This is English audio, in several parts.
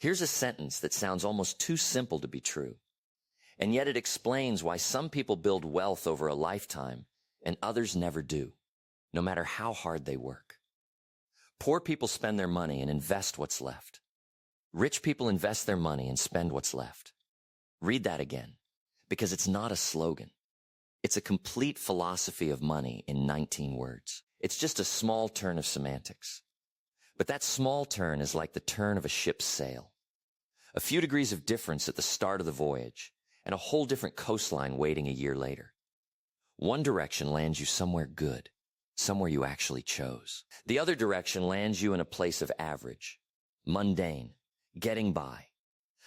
Here's a sentence that sounds almost too simple to be true, and yet it explains why some people build wealth over a lifetime and others never do, no matter how hard they work. Poor people spend their money and invest what's left. Rich people invest their money and spend what's left. Read that again, because it's not a slogan. It's a complete philosophy of money in 19 words. It's just a small turn of semantics. But that small turn is like the turn of a ship's sail. A few degrees of difference at the start of the voyage, and a whole different coastline waiting a year later. One direction lands you somewhere good, somewhere you actually chose. The other direction lands you in a place of average, mundane, getting by.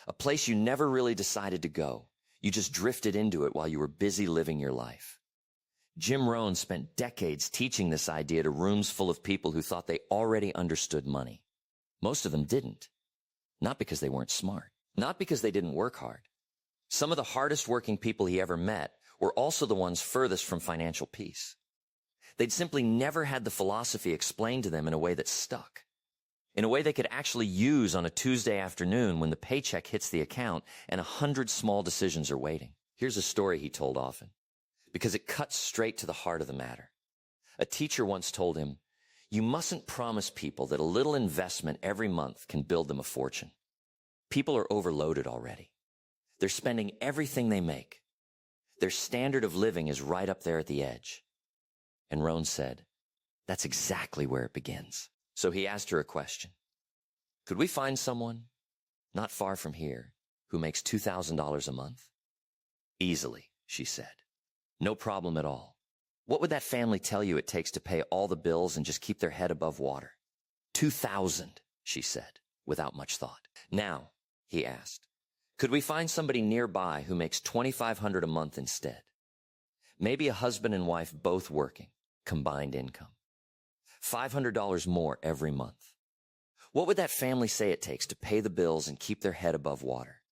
A place you never really decided to go. You just drifted into it while you were busy living your life. Jim Rohn spent decades teaching this idea to rooms full of people who thought they already understood money. Most of them didn't. Not because they weren't smart. Not because they didn't work hard. Some of the hardest working people he ever met were also the ones furthest from financial peace. They'd simply never had the philosophy explained to them in a way that stuck. In a way they could actually use on a Tuesday afternoon when the paycheck hits the account and 100 small decisions are waiting. Here's a story he told often, because it cuts straight to the heart of the matter. A teacher once told him, "You mustn't promise people that a little investment every month can build them a fortune. People are overloaded already. They're spending everything they make. Their standard of living is right up there at the edge." And Rohn said, "That's exactly where it begins." So he asked her a question. "Could we find someone, not far from here, who makes $2,000 a month?" "Easily," she said. "No problem at all. What would that family tell you it takes to pay all the bills and just keep their head above water?" "2,000, she said, without much thought. "Now," he asked, "could we find somebody nearby who makes $2,500 a month instead? Maybe a husband and wife both working, combined income. $500 more every month. What would that family say it takes to pay the bills and keep their head above water?"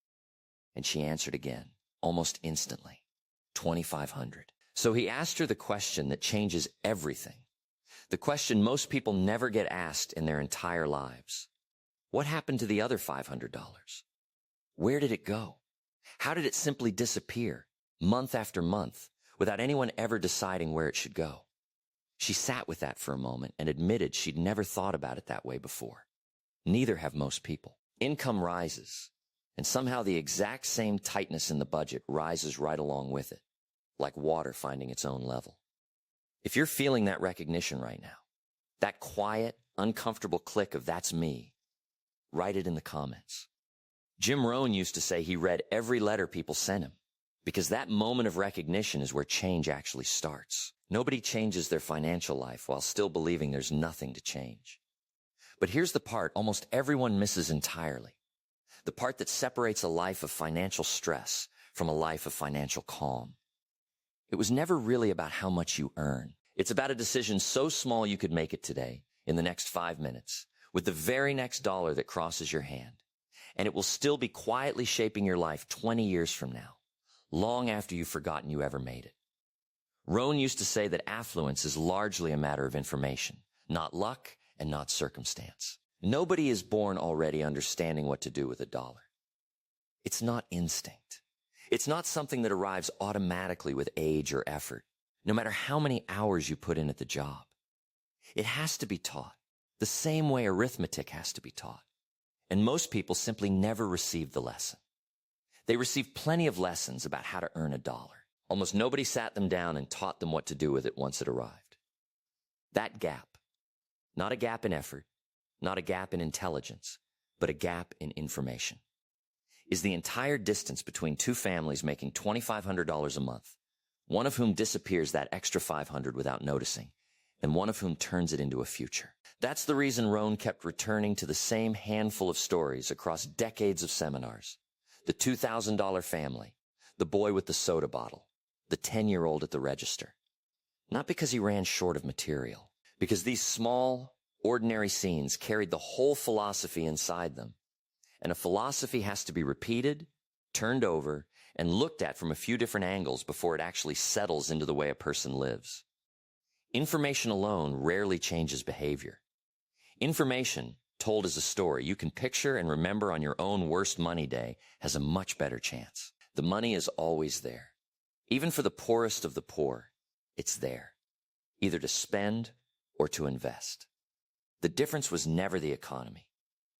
And she answered again, almost instantly, $2,500. So he asked her the question that changes everything. The question most people never get asked in their entire lives. What happened to the other $500? Where did it go? How did it simply disappear, month after month, without anyone ever deciding where it should go? She sat with that for a moment and admitted she'd never thought about it that way before. Neither have most people. Income rises, and somehow the exact same tightness in the budget rises right along with it, like water finding its own level. If you're feeling that recognition right now, that quiet, uncomfortable click of "that's me," write it in the comments. Jim Rohn used to say he read every letter people sent him, because that moment of recognition is where change actually starts. Nobody changes their financial life while still believing there's nothing to change. But here's the part almost everyone misses entirely. The part that separates a life of financial stress from a life of financial calm. It was never really about how much you earn. It's about a decision so small you could make it today, in the next 5 minutes, with the very next dollar that crosses your hand. And it will still be quietly shaping your life 20 years from now, long after you've forgotten you ever made it. Rohn used to say that affluence is largely a matter of information, not luck and not circumstance. Nobody is born already understanding what to do with a dollar. It's not instinct. It's not something that arrives automatically with age or effort, no matter how many hours you put in at the job. It has to be taught, the same way arithmetic has to be taught. And most people simply never receive the lesson. They receive plenty of lessons about how to earn a dollar. Almost nobody sat them down and taught them what to do with it once it arrived. That gap, not a gap in effort, not a gap in intelligence, but a gap in information, is the entire distance between two families making $2,500 a month, one of whom disappears that extra $500 without noticing, and one of whom turns it into a future. That's the reason Rohn kept returning to the same handful of stories across decades of seminars. The $2,000 family, the boy with the soda bottle, the 10-year-old at the register. Not because he ran short of material, because these small, ordinary scenes carried the whole philosophy inside them. And a philosophy has to be repeated, turned over, and looked at from a few different angles before it actually settles into the way a person lives. Information alone rarely changes behavior. Information, told as a story you can picture and remember on your own worst money day, has a much better chance. The money is always there. Even for the poorest of the poor, it's there, either to spend or to invest. The difference was never the economy.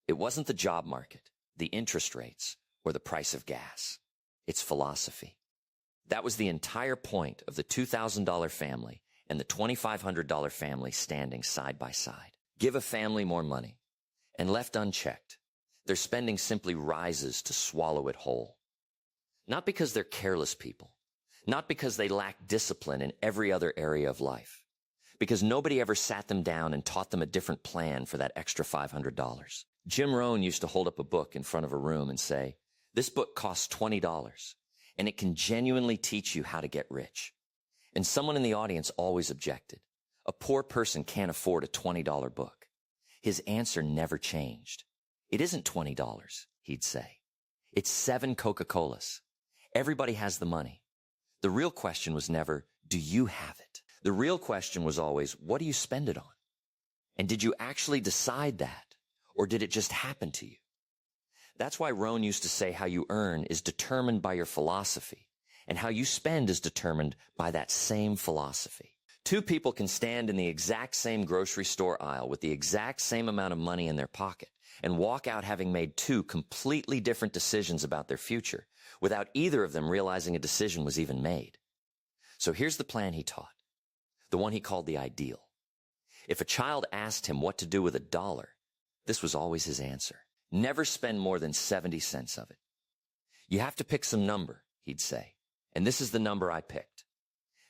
It wasn't the job market, the interest rates, or the price of gas. It's philosophy. That was the entire point of the $2,000 family and the $2,500 family standing side by side. Give a family more money, and left unchecked, their spending simply rises to swallow it whole. Not because they're careless people, not because they lack discipline in every other area of life, because nobody ever sat them down and taught them a different plan for that extra $500. Jim Rohn used to hold up a book in front of a room and say, "This book costs $20, and it can genuinely teach you how to get rich." And someone in the audience always objected. A poor person can't afford a $20 book. His answer never changed. "It isn't $20, he'd say. "It's 7 Coca-Colas. Everybody has the money. The real question was never, do you have it? The real question was always, what do you spend it on? And did you actually decide that, or did it just happen to you?" That's why Rohn used to say how you earn is determined by your philosophy, and how you spend is determined by that same philosophy. Two people can stand in the exact same grocery store aisle with the exact same amount of money in their pocket and walk out having made two completely different decisions about their future without either of them realizing a decision was even made. So here's the plan he taught, the one he called the ideal. If a child asked him what to do with $1, this was always his answer. Never spend more than 70 cents of it. "You have to pick some number," he'd say, "and this is the number I picked.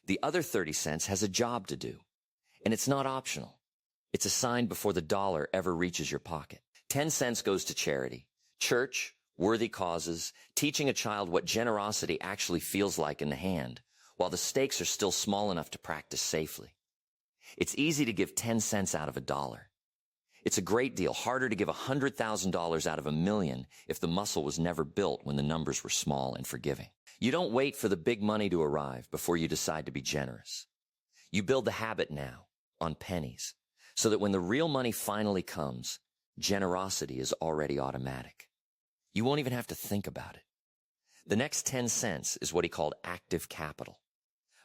The other 30 cents has a job to do, and it's not optional. It's assigned before the dollar ever reaches your pocket. 10 cents goes to charity, church, worthy causes, teaching a child what generosity actually feels like in the hand, while the stakes are still small enough to practice safely. It's easy to give 10 cents out of $1. It's a great deal harder to give $100,000 out of $1 million if the muscle was never built when the numbers were small and forgiving. You don't wait for the big money to arrive before you decide to be generous. You build the habit now, on pennies, so that when the real money finally comes, generosity is already automatic. You won't even have to think about it. The next 10 cents is what he called active capital.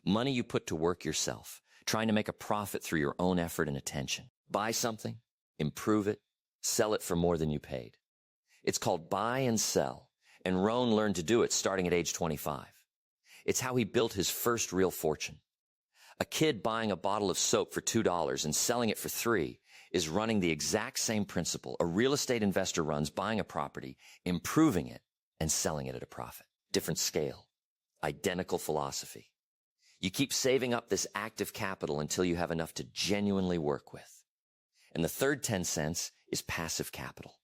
Money you put to work yourself, trying to make a profit through your own effort and attention. Buy something, improve it, sell it for more than you paid. It's called buy and sell, and Rohn learned to do it starting at age 25. It's how he built his first real fortune. A kid buying a bottle of soap for $2 and selling it for $3 is running the exact same principle a real estate investor runs buying a property, improving it, and selling it at a profit. Different scale, identical philosophy. You keep saving up this active capital until you have enough to genuinely work with. And the third 10 cents is passive capital.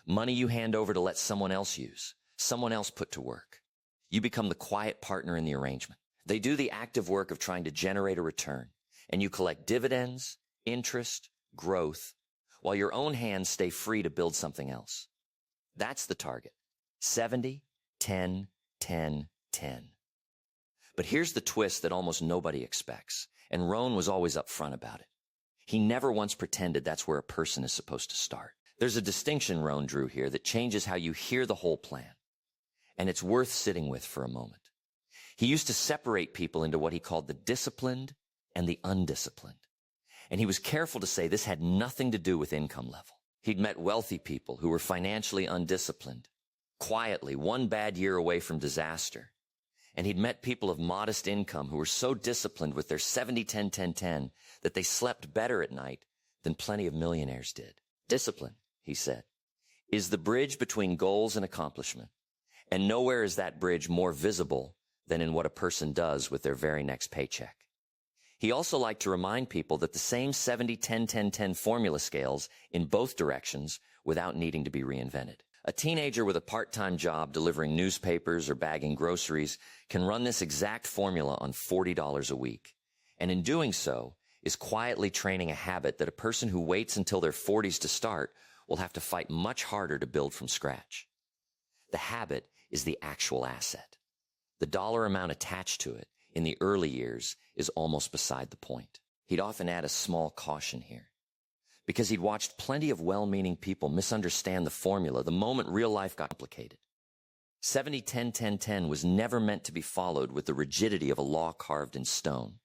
Money you hand over to let someone else use, someone else put to work. You become the quiet partner in the arrangement. They do the active work of trying to generate a return, and you collect dividends, interest, growth, while your own hands stay free to build something else. That's the target. 70, 10, 10, 10. But here's the twist that almost nobody expects, and Rohn was always upfront about it. He never once pretended that's where a person is supposed to start. There's a distinction Rohn drew here that changes how you hear the whole plan, and it's worth sitting with for a moment. He used to separate people into what he called the disciplined and the undisciplined. And he was careful to say this had nothing to do with income level. He'd met wealthy people who were financially undisciplined, quietly, one bad year away from disaster. And he'd met people of modest income who were so disciplined with their 70-10-10-10 that they slept better at night than plenty of millionaires did. Discipline, he said, is the bridge between goals and accomplishment. And nowhere is that bridge more visible than in what a person does with their very next paycheck. He also liked to remind people that the same 70-10-10-10 formula scales in both directions without needing to be reinvented. A teenager with a part-time job delivering newspapers or bagging groceries can run this exact formula on $40 a week, and in doing so is quietly training a habit that a person who waits until their 40s to start will have to fight much harder to build from scratch. The habit is the actual asset. The dollar amount attached to it in the early years is almost beside the point. He'd often add a small caution here. because he'd watched plenty of well-meaning people misunderstand the formula the moment real life got complicated. 70-10-10-10 was never meant to be followed with the rigidity of a law carved in stone,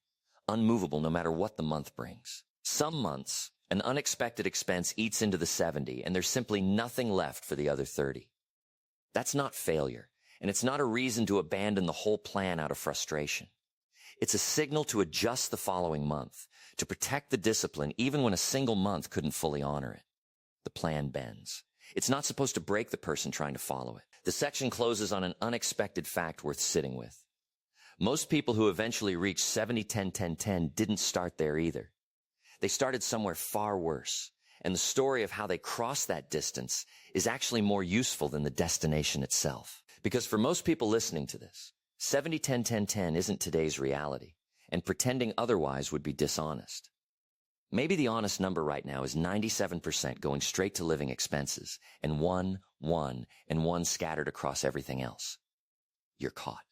unmovable no matter what the month brings. Some months, an unexpected expense eats into the 70, and there's simply nothing left for the other 30. That's not failure, and it's not a reason to abandon the whole plan out of frustration. It's a signal to adjust the following month, to protect the discipline even when a single month couldn't fully honor it. The plan bends. It's not supposed to break the person trying to follow it. The section closes on an unexpected fact worth sitting with. Most people who eventually reached 70-10-10-10 didn't start there either. They started somewhere far worse, and the story of how they crossed that distance is actually more useful than the destination itself. Because for most people listening to this, 70-10-10-10 isn't today's reality, and pretending otherwise would be dishonest. Maybe the honest number right now is 97% going straight to living expenses, and 1 scattered across everything else. You're caught.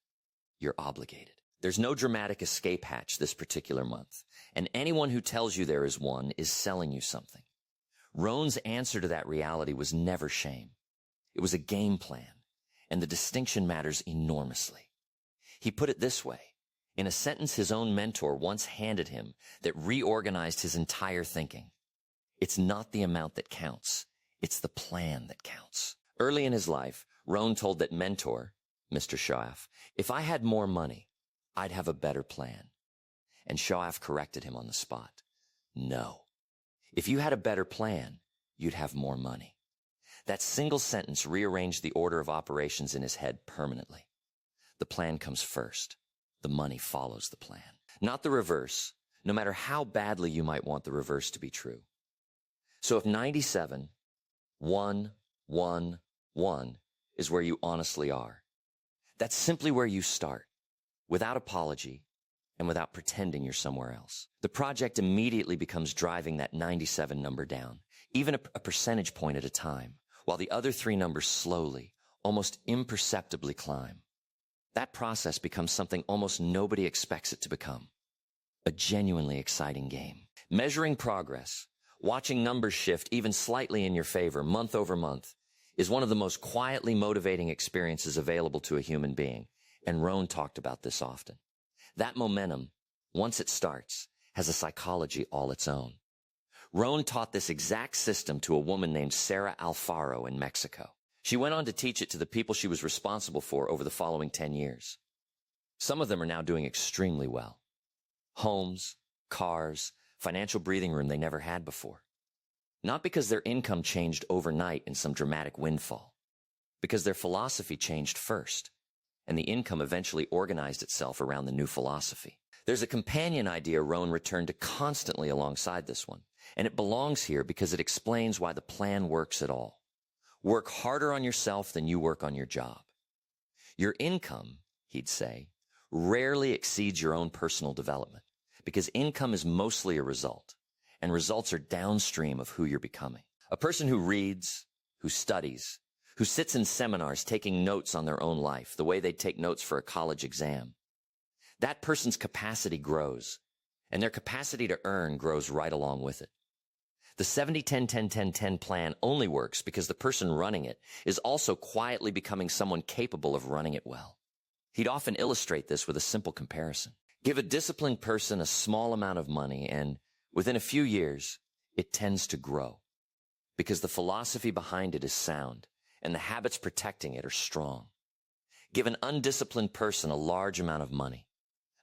You're obligated. There's no dramatic escape hatch this particular month, and anyone who tells you there is one is selling you something. Rohn's answer to that reality was never shame. It was a game plan, and the distinction matters enormously. He put it this way, in a sentence his own mentor once handed him that reorganized his entire thinking. It's not the amount that counts. It's the plan that counts. Early in his life, Rohn told that mentor, Mr. Shoaff, if I had more money, I'd have a better plan. And Shoaff corrected him on the spot. No. If you had a better plan, you'd have more money. That single sentence rearranged the order of operations in his head permanently. The plan comes first. The money follows the plan. Not the reverse, no matter how badly you might want the reverse to be true. So if 97, 1, 1, 1 is where you honestly are, that's simply where you start, without apology and without pretending you're somewhere else. The project immediately becomes driving that 97 number down, even a percentage point at a time, while the other 3 numbers slowly, almost imperceptibly climb. That process becomes something almost nobody expects it to become. A genuinely exciting game. Measuring progress, watching numbers shift even slightly in your favor month over month, is one of the most quietly motivating experiences available to a human being, and Rohn talked about this often. That momentum, once it starts, has a psychology all its own. Rohn taught this exact system to a woman named Sarah Alfaro in Mexico. She went on to teach it to the people she was responsible for over the following 10 years. Some of them are now doing extremely well. Homes, cars, financial breathing room they never had before. Not because their income changed overnight in some dramatic windfall, because their philosophy changed first, and the income eventually organized itself around the new philosophy. There's a companion idea Rohn returned to constantly alongside this one, and it belongs here because it explains why the plan works at all. Work harder on yourself than you work on your job. Your income, he'd say, rarely exceeds your own personal development, because income is mostly a result, and results are downstream of who you're becoming. A person who reads, who studies, who sits in seminars taking notes on their own life, the way they'd take notes for a college exam, that person's capacity grows, and their capacity to earn grows right along with it. The 70-10-10-10-10 plan only works because the person running it is also quietly becoming someone capable of running it well. He'd often illustrate this with a simple comparison. Give a disciplined person a small amount of money, and within a few years, it tends to grow, because the philosophy behind it is sound, and the habits protecting it are strong. Give an undisciplined person a large amount of money,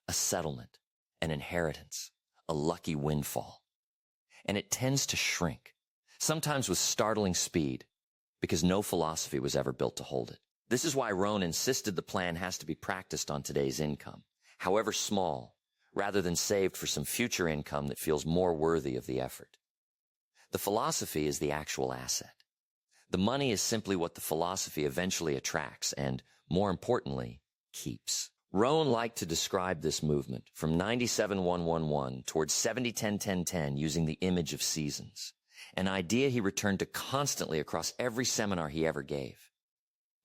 a settlement, an inheritance, a lucky windfall, and it tends to shrink, sometimes with startling speed, because no philosophy was ever built to hold it. This is why Rohn insisted the plan has to be practiced on today's income, however small, rather than saved for some future income that feels more worthy of the effort. The philosophy is the actual asset. The money is simply what the philosophy eventually attracts and, more importantly, keeps. Rohn liked to describe this movement from 97-1-1-1 towards 70-10-10-10 using the image of seasons, an idea he returned to constantly across every seminar he ever gave.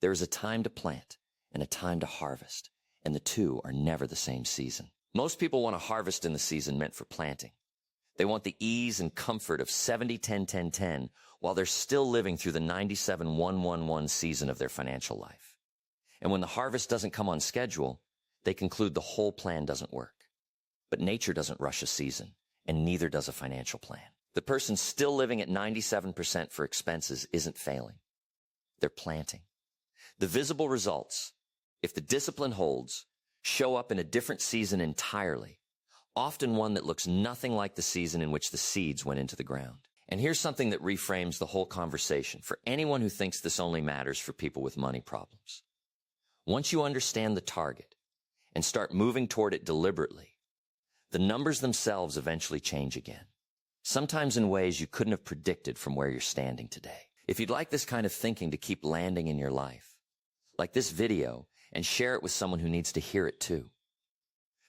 There is a time to plant and a time to harvest, and the two are never the same season. Most people want to harvest in the season meant for planting. They want the ease and comfort of 70-10-10-10 while they're still living through the 97-1-1-1 season of their financial life. And when the harvest doesn't come on schedule, they conclude the whole plan doesn't work. But nature doesn't rush a season, and neither does a financial plan. The person still living at 97% for expenses isn't failing. They're planting. The visible results, if the discipline holds, show up in a different season entirely, often one that looks nothing like the season in which the seeds went into the ground. And here's something that reframes the whole conversation for anyone who thinks this only matters for people with money problems. Once you understand the target and start moving toward it deliberately, the numbers themselves eventually change again, sometimes in ways you couldn't have predicted from where you're standing today. If you'd like this kind of thinking to keep landing in your life, like this video, and share it with someone who needs to hear it too.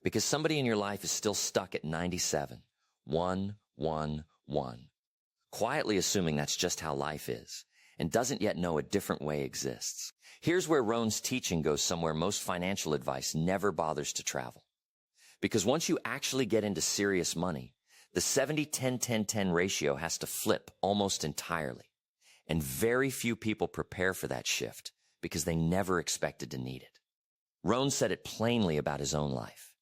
Because somebody in your life is still stuck at 97, 1, 1, 1, quietly assuming that's just how life is, and doesn't yet know a different way exists. Here's where Rohn's teaching goes somewhere most financial advice never bothers to travel. Because once you actually get into serious money, the 70-10-10-10 ratio has to flip almost entirely. And very few people prepare for that shift because they never expected to need it. Rohn said it plainly about his own life.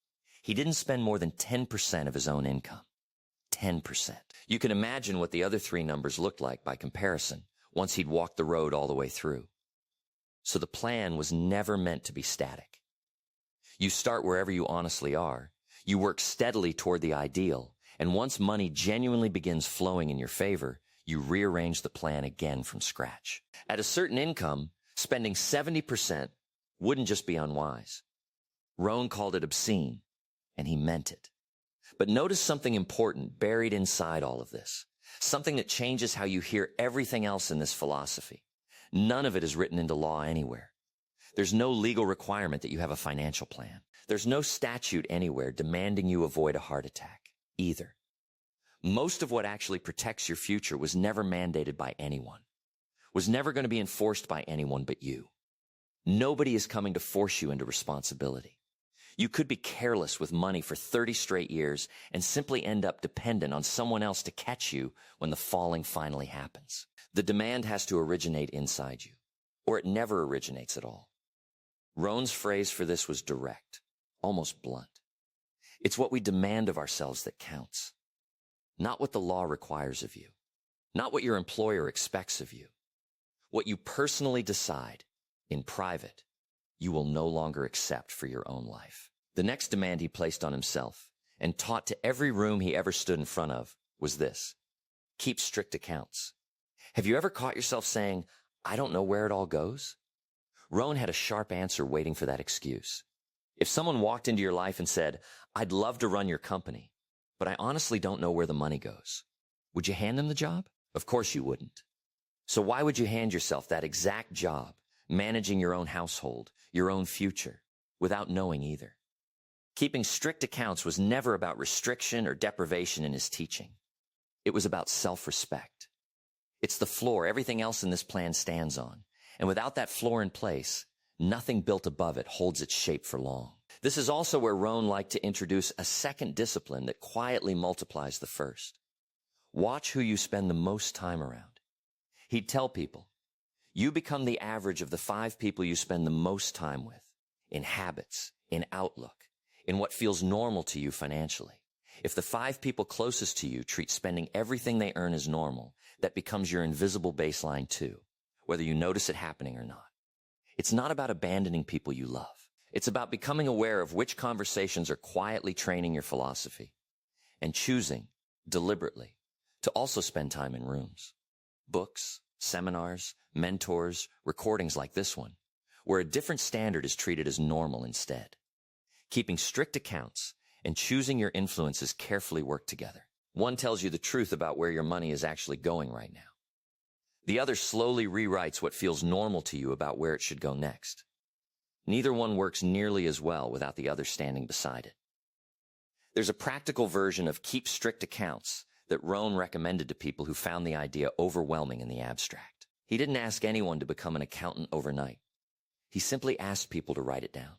He didn't spend more than 10% of his own income. 10%. You can imagine what the other three numbers looked like by comparison once he'd walked the road all the way through. So the plan was never meant to be static. You start wherever you honestly are. You work steadily toward the ideal. And once money genuinely begins flowing in your favor, you rearrange the plan again from scratch. At a certain income, spending 70% wouldn't just be unwise. Rohn called it obscene, and he meant it. But notice something important buried inside all of this, something that changes how you hear everything else in this philosophy. None of it is written into law anywhere. There's no legal requirement that you have a financial plan. There's no statute anywhere demanding you avoid a heart attack, either. Most of what actually protects your future was never mandated by anyone, was never going to be enforced by anyone but you. Nobody is coming to force you into responsibility. You could be careless with money for 30 straight years and simply end up dependent on someone else to catch you when the falling finally happens. The demand has to originate inside you, or it never originates at all. Rohn's phrase for this was direct, almost blunt. It's what we demand of ourselves that counts, not what the law requires of you, not what your employer expects of you. What you personally decide, in private, you will no longer accept for your own life. The next demand he placed on himself, and taught to every room he ever stood in front of, was this: keep strict accounts. Have you ever caught yourself saying, I don't know where it all goes? Rohn had a sharp answer waiting for that excuse. If someone walked into your life and said, I'd love to run your company, but I honestly don't know where the money goes, would you hand them the job? Of course you wouldn't. So why would you hand yourself that exact job, managing your own household, your own future, without knowing either? Keeping strict accounts was never about restriction or deprivation in his teaching. It was about self-respect. It's the floor everything else in this plan stands on, and without that floor in place, nothing built above it holds its shape for long. This is also where Rohn liked to introduce a second discipline that quietly multiplies the first. Watch who you spend the most time around. He'd tell people, you become the average of the 5 people you spend the most time with, in habits, in outlook, in what feels normal to you financially. If the 5 people closest to you treat spending everything they earn as normal, that becomes your invisible baseline too, whether you notice it happening or not. It's not about abandoning people you love. It's about becoming aware of which conversations are quietly training your philosophy and choosing, deliberately, to also spend time in rooms, books, seminars, mentors, recordings like this one, where a different standard is treated as normal instead. Keeping strict accounts and choosing your influences carefully work together. One tells you the truth about where your money is actually going right now. The other slowly rewrites what feels normal to you about where it should go next. Neither one works nearly as well without the other standing beside it. There's a practical version of keep strict accounts that Rohn recommended to people who found the idea overwhelming in the abstract. He didn't ask anyone to become an accountant overnight. He simply asked people to write it down.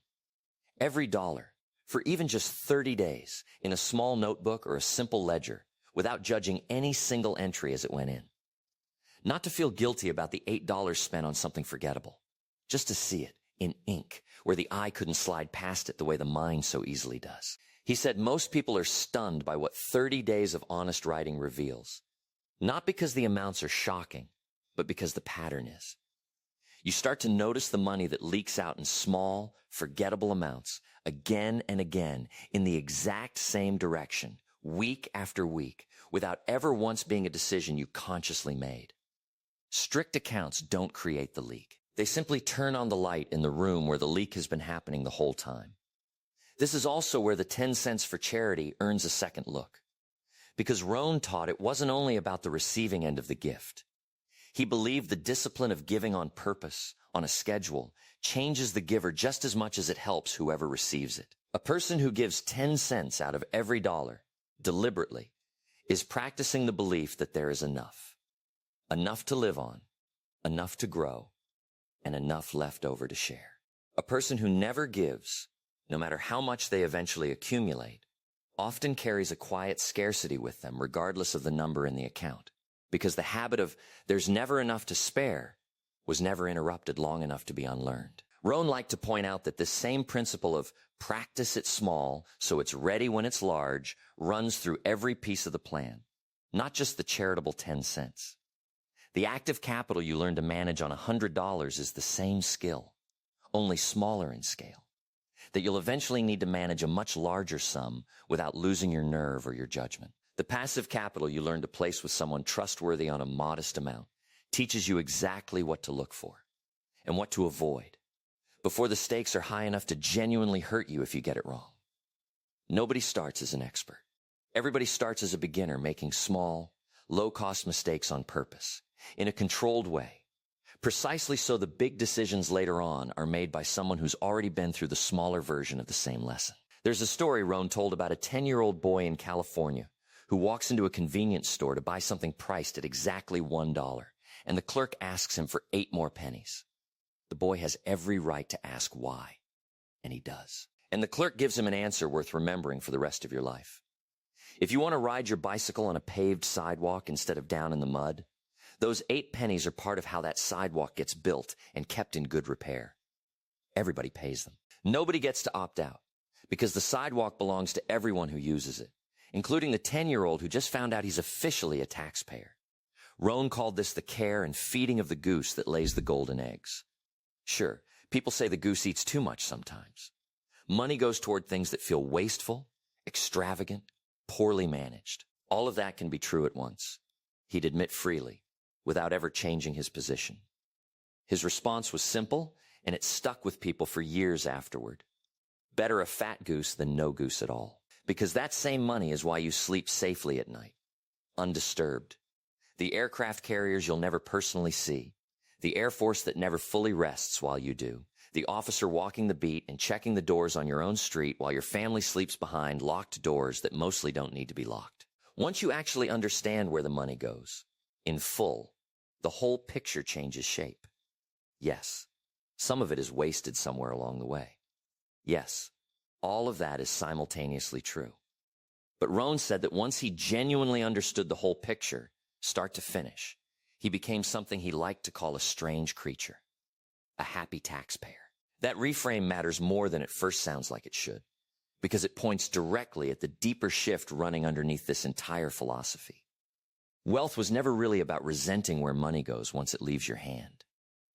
Every dollar, for even just 30 days, in a small notebook or a simple ledger, without judging any single entry as it went in. Not to feel guilty about the $8 spent on something forgettable, just to see it in ink, where the eye couldn't slide past it the way the mind so easily does. He said most people are stunned by what 30 days of honest writing reveals, not because the amounts are shocking, but because the pattern is. You start to notice the money that leaks out in small, forgettable amounts again and again in the exact same direction, week after week, without ever once being a decision you consciously made. Strict accounts don't create the leak. They simply turn on the light in the room where the leak has been happening the whole time. This is also where the 10 cents for charity earns a second look. Because Rohn taught it wasn't only about the receiving end of the gift. He believed the discipline of giving on purpose, on a schedule, changes the giver just as much as it helps whoever receives it. A person who gives 10 cents out of every dollar, deliberately, is practicing the belief that there is enough. Enough to live on, enough to grow, and enough left over to share. A person who never gives, no matter how much they eventually accumulate, often carries a quiet scarcity with them regardless of the number in the account. Because the habit of there's never enough to spare was never interrupted long enough to be unlearned. Rohn liked to point out that this same principle of practice it small so it's ready when it's large runs through every piece of the plan, not just the charitable 10 cents. The active capital you learn to manage on $100 is the same skill, only smaller in scale, that you'll eventually need to manage a much larger sum without losing your nerve or your judgment. The passive capital you learn to place with someone trustworthy on a modest amount teaches you exactly what to look for and what to avoid before the stakes are high enough to genuinely hurt you if you get it wrong. Nobody starts as an expert. Everybody starts as a beginner making small, low-cost mistakes on purpose, in a controlled way, precisely so the big decisions later on are made by someone who's already been through the smaller version of the same lesson. There's a story Rohn told about a 10-year-old boy in California who walks into a convenience store to buy something priced at exactly $1, and the clerk asks him for 8 more pennies. The boy has every right to ask why, and he does. And the clerk gives him an answer worth remembering for the rest of your life. If you want to ride your bicycle on a paved sidewalk instead of down in the mud, those 8 pennies are part of how that sidewalk gets built and kept in good repair. Everybody pays them. Nobody gets to opt out, because the sidewalk belongs to everyone who uses it, including the 10-year-old who just found out he's officially a taxpayer. Rohn called this the care and feeding of the goose that lays the golden eggs. Sure, people say the goose eats too much sometimes. Money goes toward things that feel wasteful, extravagant, poorly managed. All of that can be true at once. He'd admit freely, without ever changing his position. His response was simple, and it stuck with people for years afterward. Better a fat goose than no goose at all. Because that same money is why you sleep safely at night, undisturbed. The aircraft carriers you'll never personally see, the Air Force that never fully rests while you do, the officer walking the beat and checking the doors on your own street while your family sleeps behind locked doors that mostly don't need to be locked. Once you actually understand where the money goes, in full, the whole picture changes shape. Yes, some of it is wasted somewhere along the way. Yes, all of that is simultaneously true. But Rohn said that once he genuinely understood the whole picture, start to finish, he became something he liked to call a strange creature, a happy taxpayer. That reframe matters more than it first sounds like it should, because it points directly at the deeper shift running underneath this entire philosophy. Wealth was never really about resenting where money goes once it leaves your hand.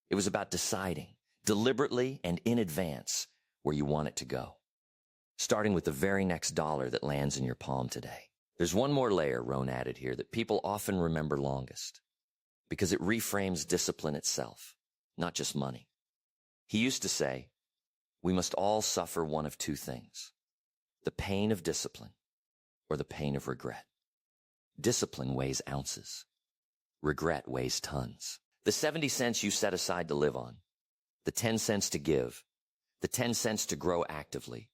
It was about deciding, deliberately and in advance, where you want it to go, starting with the very next dollar that lands in your palm today. There's one more layer, Rohn added here, that people often remember longest, because it reframes discipline itself, not just money. He used to say, we must all suffer one of 2 things, the pain of discipline or the pain of regret. Discipline weighs ounces. Regret weighs tons. The 70 cents you set aside to live on, the 10 cents to give, the 10 cents to grow actively,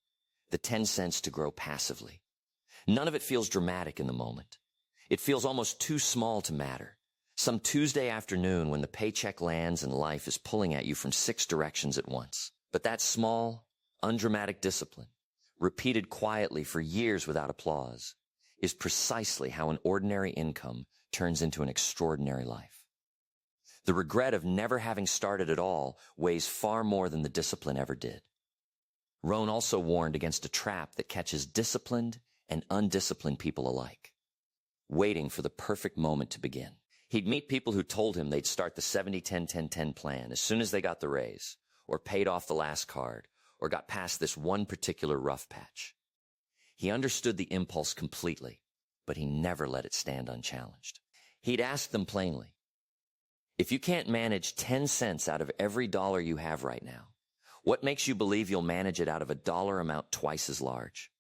the 10 cents to grow passively. None of it feels dramatic in the moment. It feels almost too small to matter. Some Tuesday afternoon when the paycheck lands and life is pulling at you from 6 directions at once. But that small, undramatic discipline, repeated quietly for years without applause, is precisely how an ordinary income turns into an extraordinary life. The regret of never having started at all weighs far more than the discipline ever did. Rohn also warned against a trap that catches disciplined and undisciplined people alike, waiting for the perfect moment to begin. He'd meet people who told him they'd start the 70-10-10-10 plan as soon as they got the raise, or paid off the last card, or got past this one particular rough patch. He understood the impulse completely, but he never let it stand unchallenged. He'd ask them plainly, if you can't manage 10 cents out of every dollar you have right now, what makes you believe you'll manage it out of a dollar amount twice as large?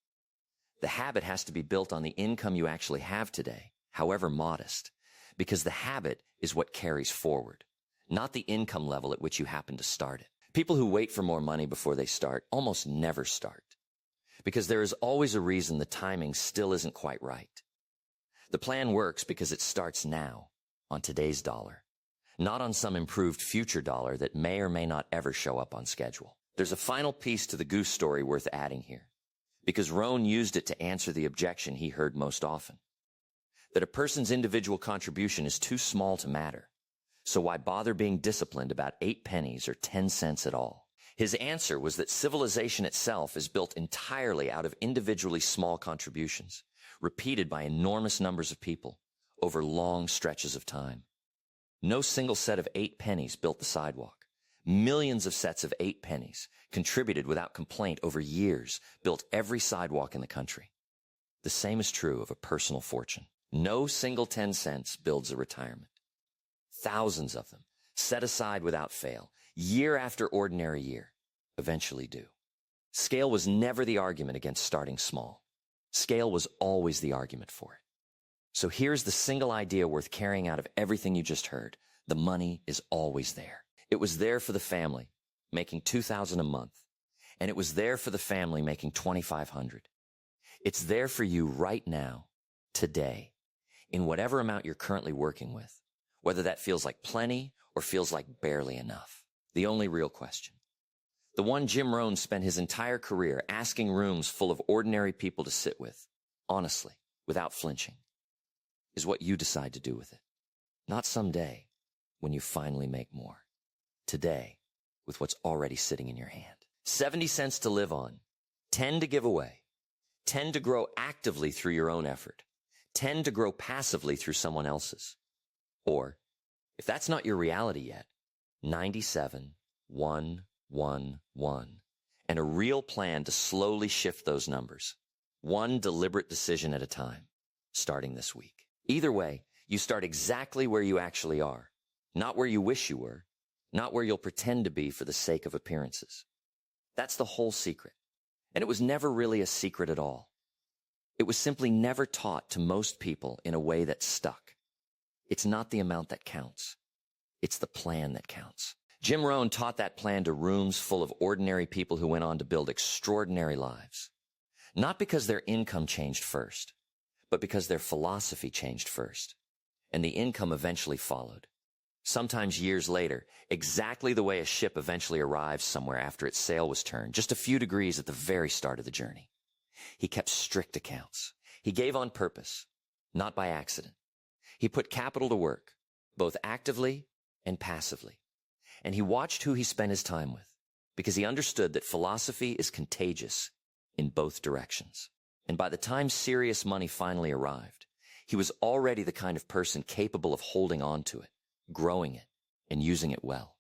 The habit has to be built on the income you actually have today, however modest, because the habit is what carries forward, not the income level at which you happen to start it. People who wait for more money before they start almost never start, because there is always a reason the timing still isn't quite right. The plan works because it starts now, on today's dollar, not on some improved future dollar that may or may not ever show up on schedule. There's a final piece to the goose story worth adding here, because Rohn used it to answer the objection he heard most often, that a person's individual contribution is too small to matter, so why bother being disciplined about 8 pennies or 10 cents at all? His answer was that civilization itself is built entirely out of individually small contributions, repeated by enormous numbers of people over long stretches of time. No single set of 8 pennies built the sidewalk. Millions of sets of 8 pennies, contributed without complaint over years, built every sidewalk in the country. The same is true of a personal fortune. No single 10 cents builds a retirement. Thousands of them, set aside without fail, year after ordinary year, eventually do. Scale was never the argument against starting small. Scale was always the argument for it. So here's the single idea worth carrying out of everything you just heard. The money is always there. It was there for the family, making $2,000 a month, and it was there for the family making $2,500. It's there for you right now, today, in whatever amount you're currently working with, whether that feels like plenty or feels like barely enough. The only real question, the one Jim Rohn spent his entire career asking rooms full of ordinary people to sit with, honestly, without flinching, is what you decide to do with it. Not someday, when you finally make more. Today, with what's already sitting in your hand. 70 cents to live on, 10 to give away, 10 to grow actively through your own effort, 10 to grow passively through someone else's. Or, if that's not your reality yet, 97, 1, 1, 1, and a real plan to slowly shift those numbers, one deliberate decision at a time, starting this week. Either way, you start exactly where you actually are, not where you wish you were, not where you'll pretend to be for the sake of appearances. That's the whole secret. And it was never really a secret at all. It was simply never taught to most people in a way that stuck. It's not the amount that counts. It's the plan that counts. Jim Rohn taught that plan to rooms full of ordinary people who went on to build extraordinary lives. Not because their income changed first, but because their philosophy changed first. And the income eventually followed. Sometimes years later, exactly the way a ship eventually arrives somewhere after its sail was turned, just a few degrees at the very start of the journey. He kept strict accounts. He gave on purpose, not by accident. He put capital to work, both actively and passively. And he watched who he spent his time with, because he understood that philosophy is contagious in both directions. And by the time serious money finally arrived, he was already the kind of person capable of holding on to it, growing it, and using it well.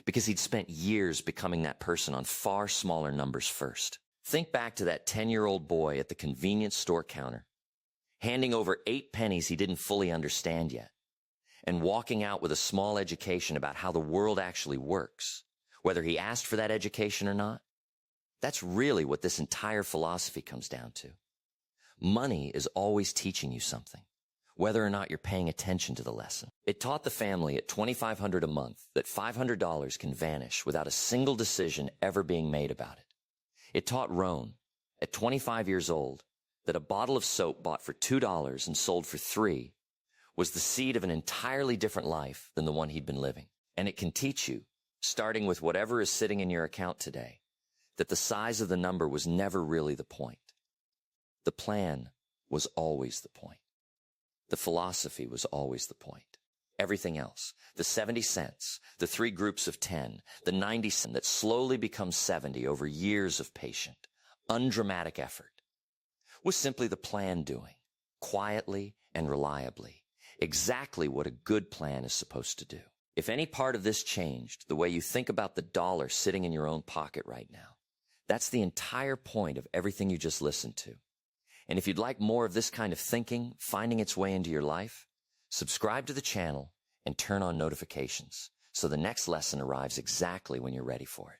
Because he'd spent years becoming that person on far smaller numbers first. Think back to that 10-year-old boy at the convenience store counter, handing over 8 pennies he didn't fully understand yet, and walking out with a small education about how the world actually works, whether he asked for that education or not. That's really what this entire philosophy comes down to. Money is always teaching you something, whether or not you're paying attention to the lesson. It taught the family at $2,500 a month that $500 can vanish without a single decision ever being made about it. It taught Rohn, at 25 years old, that a bottle of soap bought for $2 and sold for $3 was the seed of an entirely different life than the one he'd been living. And it can teach you, starting with whatever is sitting in your account today, that the size of the number was never really the point. The plan was always the point. The philosophy was always the point. Everything else, the 70 cents, the 3 groups of 10, the 90 cents that slowly becomes 70 over years of patient, undramatic effort, was simply the plan doing, quietly and reliably, exactly what a good plan is supposed to do. If any part of this changed the way you think about the dollar sitting in your own pocket right now, that's the entire point of everything you just listened to. And if you'd like more of this kind of thinking finding its way into your life, subscribe to the channel and turn on notifications so the next lesson arrives exactly when you're ready for it.